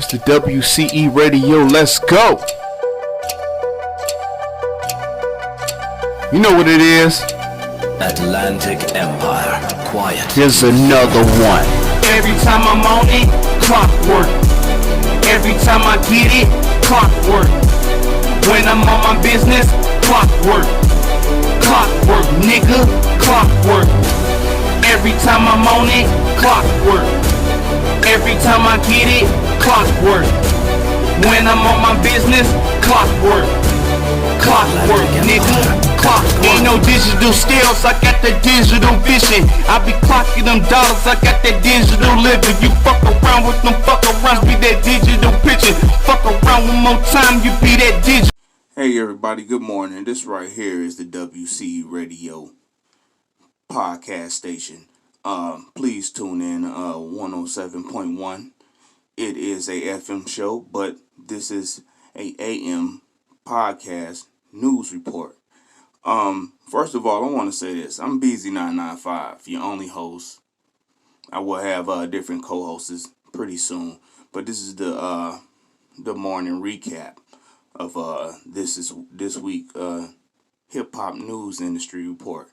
It's the WCE Radio. Let's go. You know what it is. Atlantic Empire. Quiet. Here's another one. Every time I'm on it, clockwork. Every time I get it, clockwork. When I'm on my business, clockwork. Clockwork, nigga, clockwork. Every time I'm on it, clockwork. Every time I get it, clockwork. When I'm on my business, clockwork. Clockwork, nigga, clockwork. Ain't no digital skills, I got that digital vision. I be clocking them dollars, I got that digital living. You fuck around with them fuck arounds, be that digital pitching. Fuck around one more time, you be that digital. Hey everybody, good morning. This right here is the WCE Radio podcast station. Please tune in 107.1. It is a FM show, but this is a AM podcast news report. First of all, I want to say this. I'm BZ995, your only host. I will have different co-hosts pretty soon, but this is the morning recap of this week hip hop news industry report.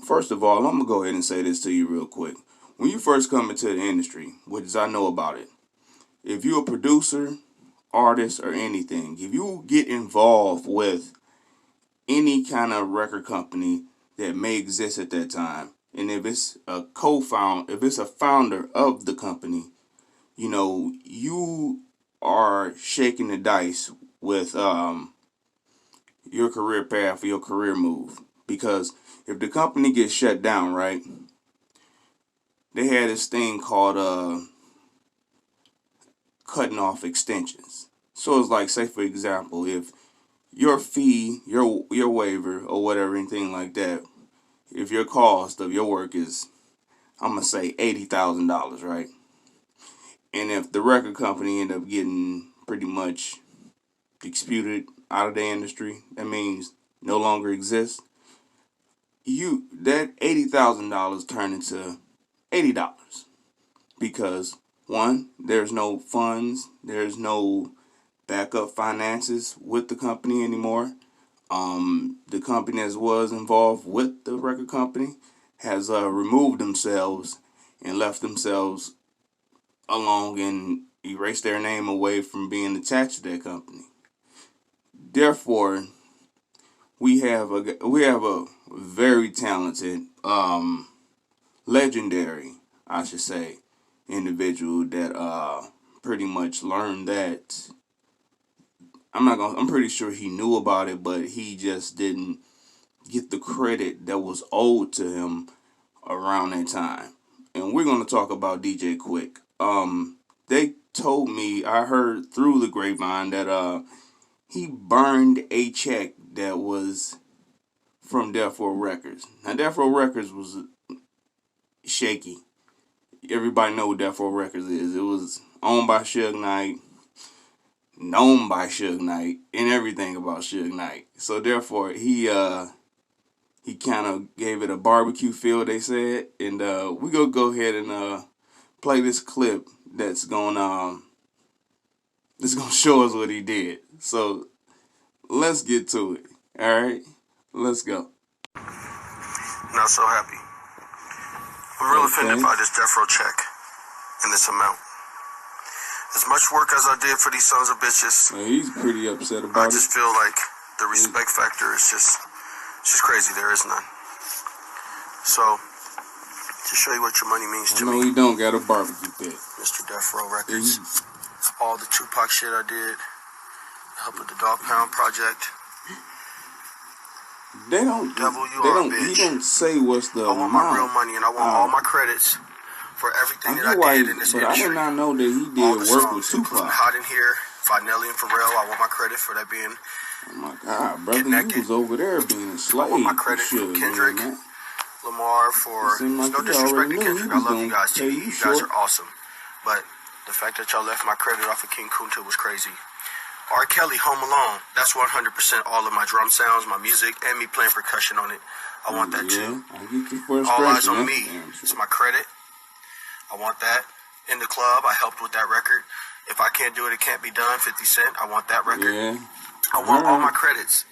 First of all, I'm gonna go ahead and say this to you real quick. When you first come into the industry, which is I know about it, if you're a producer, artist, or anything, if you get involved with any kind of record company that may exist at that time, and if it's a founder of the company, you know, you are shaking the dice with your career path or your career move. Because if the company gets shut down, right, they had this thing called cutting off extensions. So it's like, say for example, if your fee, your waiver or whatever, anything like that, if your cost of your work is, I'm going to say $80,000, right? And if the record company end up getting pretty much disputed out of the industry, that means no longer exists, that $80,000 turn into $80. Because one, there's no funds, there's no backup finances with the company anymore. The company that was involved with the record company has removed themselves and left themselves alone and erased their name away from being attached to that company. Therefore, we have a very talented, legendary, I should say, individual that pretty much learned that. I'm pretty sure he knew about it, but he just didn't get the credit that was owed to him around that time. And we're going to talk about DJ Quik. They told me, I heard through the grapevine that he burned a check that was from Death Row Records. Now, Death Row Records was shaky. Everybody know what Death Row Records is. It was owned by Suge Knight, known by Suge Knight, and everything about Suge Knight. So therefore, he kind of gave it a barbecue feel, they said. And we're going to go ahead and play this clip that's going to show us what he did. So let's get to it. All right, let's go. Not so happy. I'm real offended by this death row check and this amount. As much work as I did for these sons of bitches, He's pretty upset about I just feel like the respect factor is just crazy. There is none. So, to show you what your money means to I know me, he don't got a barbecue pit. Mr. Death Row Records, all the Tupac shit I did, help with the Dog Pound project. They don't. Devil, you are a bitch. He don't say what's the I want amount. my real money, and I want all my credits for everything that I did in this but industry. I did not know that he All did the work with songs, including Tupac. Hot in Here, Finelli and Pharrell, I want my credit for that being. Oh my God, brother, Get naked. you was over there being a slave. I want my credit for Kendrick, Lamar, for It seemed like no you disrespect already to knew Kendrick. he I was love you gonna guys pay too. you You guys short. are awesome. But the fact that y'all left my credit off of King Kunta was crazy. R. Kelly, Home Alone. That's 100% all of my drum sounds, my music, and me playing percussion on it. I want that too. I get your frustration. All Eyes on that's Me. damn sure. It's my credit. I want that. In the Club, I helped with that record. If I can't do it, it can't be done. 50 Cent, I want that record. Yeah. I want all my credits.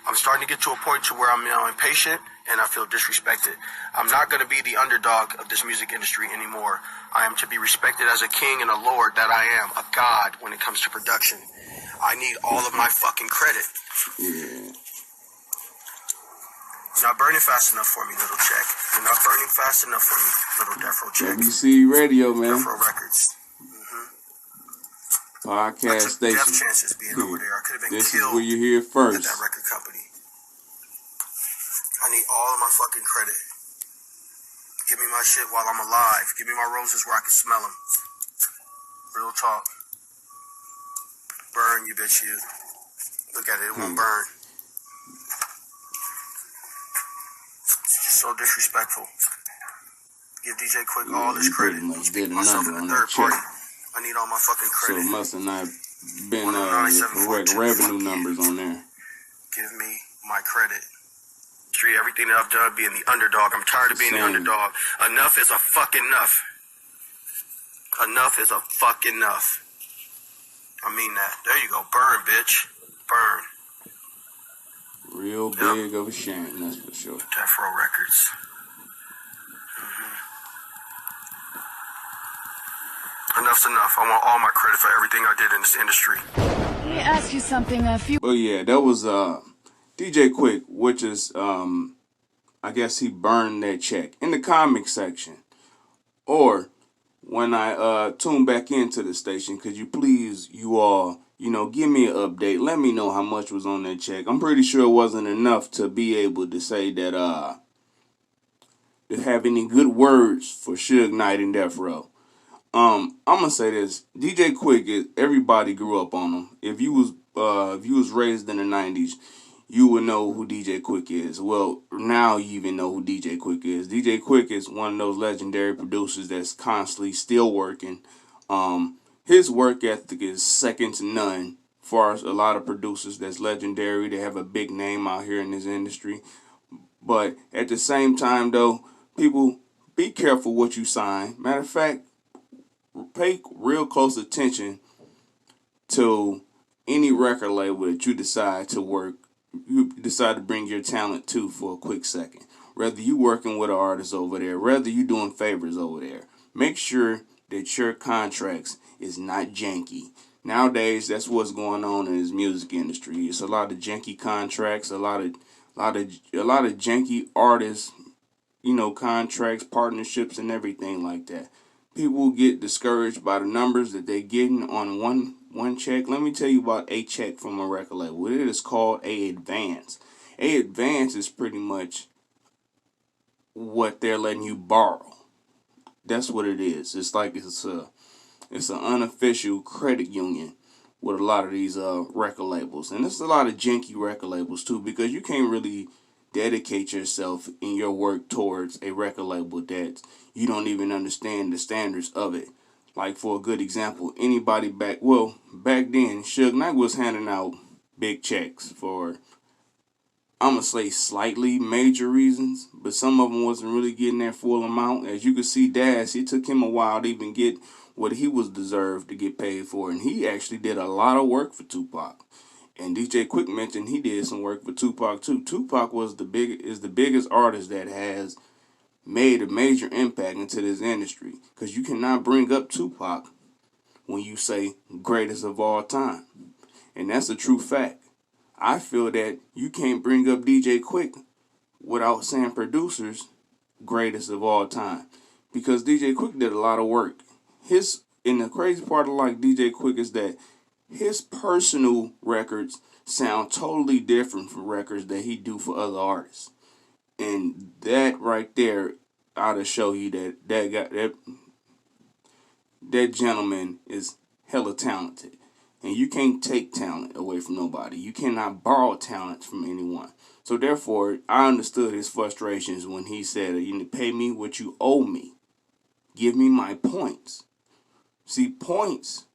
I'm starting to get to a point to where I'm now impatient and I feel disrespected. I'm not going to be the underdog of this music industry anymore. I am to be respected as a king and a lord that I am, a god when it comes to production. I need all of my fucking credit. Yeah. You're not burning fast enough for me, little check. You're not burning fast enough for me, little Death Row check. WC Radio, man. Death Row Records. Podcast station. Death chances being over there. I could have been This killed is where you hear at first. that record company. I need all of my fucking credit. Give me my shit while I'm alive. Give me my roses where I can smell them. Real talk. Burn, you bitch, you. Look at it, it won't burn. It's just so disrespectful. Give DJ Quik all his credit. Pretty much Speak did a myself number in on the that third party. check. I need all my fucking So credit. it must have not been the correct revenue numbers on there. Give me my credit. Everything that I've done being the underdog. I'm tired of being the underdog. Enough is a fucking enough. Enough is a fucking enough. I mean that. There you go. Burn, bitch. Burn. Real big of a shame, that's for sure. Death Row Records. Enough's enough. I want all my credit for everything I did in this industry. Let me ask you something. But yeah, that was DJ Quik, which is I guess he burned that check in the comic section. Or when I tune back into the station, could you please, you all, give me an update. Let me know how much was on that check. I'm pretty sure it wasn't enough to be able to say that to have any good words for Suge Knight and Death Row. I'm gonna say this: DJ Quik, everybody grew up on him. If you was raised in the '90s, you would know who DJ Quik is. Well, now you even know who DJ Quik is. DJ Quik is one of those legendary producers that's constantly still working. His work ethic is second to none. As far as a lot of producers that's legendary, they have a big name out here in this industry. But at the same time, though, people, be careful what you sign. Matter of fact, pay real close attention to any record label that you decide to bring your talent to for a quick second. Whether you working with an artist over there, whether you doing favors over there, make sure that your contracts is not janky. Nowadays, that's what's going on in this music industry. It's a lot of janky contracts, a lot of janky artists, contracts, partnerships, and everything like that. People get discouraged by the numbers that they're getting on one check. Let me tell you about a check from a record label. It is called a advance. A advance is pretty much what they're letting you borrow. That's what it is. It's like it's an unofficial credit union with a lot of these record labels, and it's a lot of janky record labels too, because you can't really dedicate yourself in your work towards a record label that you don't even understand the standards of it. Like, for a good example, back then, Suge Knight was handing out big checks for, I'm going to say, slightly major reasons, but some of them wasn't really getting their full amount. As you can see, Daz, it took him a while to even get what he was deserved to get paid for, and he actually did a lot of work for Tupac. And DJ Quik mentioned he did some work for Tupac too. Tupac is the biggest artist that has made a major impact into this industry. Because you cannot bring up Tupac when you say greatest of all time. And that's a true fact. I feel that you can't bring up DJ Quik without saying producers greatest of all time. Because DJ Quik did a lot of work. And the crazy part of DJ Quik is that his personal records sound totally different from records that he do for other artists. And that right there ought to show you that gentleman is hella talented. And you can't take talent away from nobody. You cannot borrow talent from anyone. So therefore, I understood his frustrations when he said, you need to pay me what you owe me. Give me my points. See, points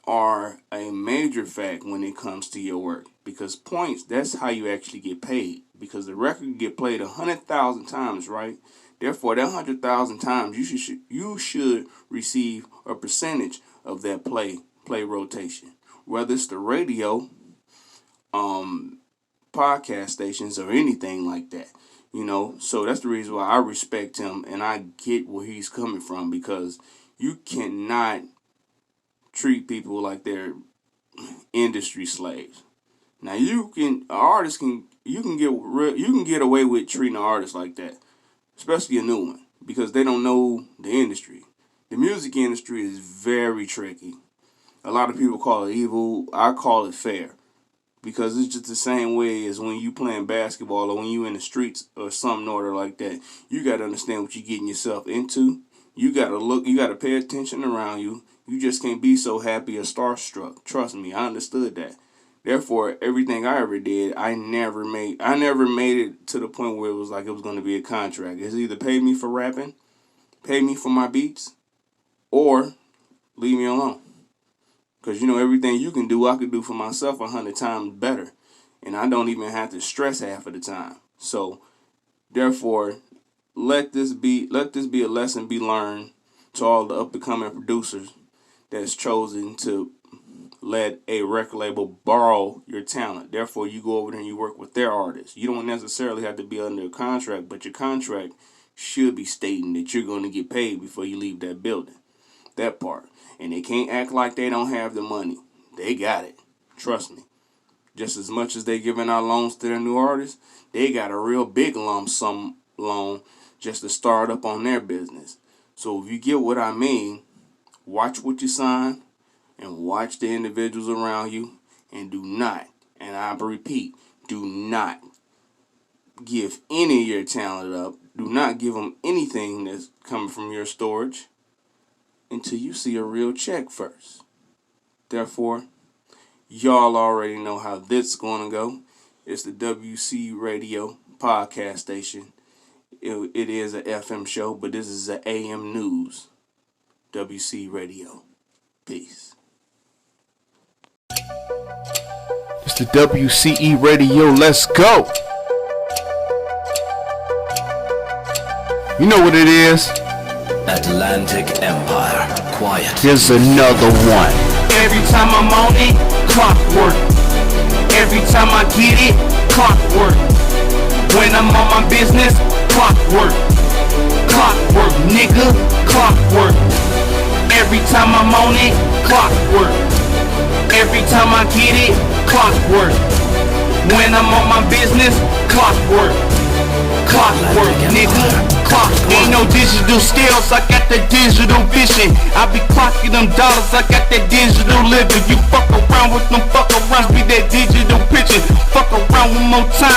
are a major fact when it comes to your work, because points, that's how you actually get paid. Because the record can get played 100,000 times, right? Therefore, that 100,000 times you should receive a percentage of that play rotation, whether it's the radio, podcast stations, or anything like that. So that's the reason why I respect him and I get where he's coming from, because you cannot treat people like they're industry slaves. Now you can get away with treating an artist like that, especially a new one, because they don't know the industry. The music industry is very tricky. A lot of people call it evil. I call it fair, because it's just the same way as when you playing basketball or when you in the streets or something order like that. You got to understand what you're getting yourself into. You got to pay attention around you. You just can't be so happy or starstruck. Trust me, I understood that. Therefore, everything I ever did, I never made it to the point where it was like it was going to be a contract. It's either pay me for rapping, pay me for my beats, or leave me alone. Because, everything you can do, I could do for myself 100 times better. And I don't even have to stress half of the time. So, therefore, let this be a lesson be learned to all the up-and-coming producers that's chosen to let a record label borrow your talent. Therefore, you go over there and you work with their artists. You don't necessarily have to be under a contract, but your contract should be stating that you're going to get paid before you leave that building. That part. And they can't act like they don't have the money. They got it. Trust me. Just as much as they giving out loans to their new artists, they got a real big lump sum loan just to start up on their business. So if you get what I mean, watch what you sign and watch the individuals around you, and do not, and I repeat, do not give any of your talent up. Do not give them anything that's coming from your storage until you see a real check first. Therefore, y'all already know how this is going to go. It's the WC Radio podcast station. It is an FM show, but this is an AM news. WC Radio. Peace. It's the WCE Radio. Let's go. You know what it is. Atlantic Empire. Quiet. Here's another one. Every time I'm on it, clockwork. Every time I get it, clockwork. When I'm on my business, clockwork. Clockwork, nigga, clockwork. Every time I'm on it, clockwork. Every time I get it, clockwork. When I'm on my business, clockwork. Clockwork, nigga. Ain't no digital skills, I got that digital vision. I be clocking them dollars, I got that digital living. You fuck around with them fuck arounds, be that digital picture. Fuck around one more time.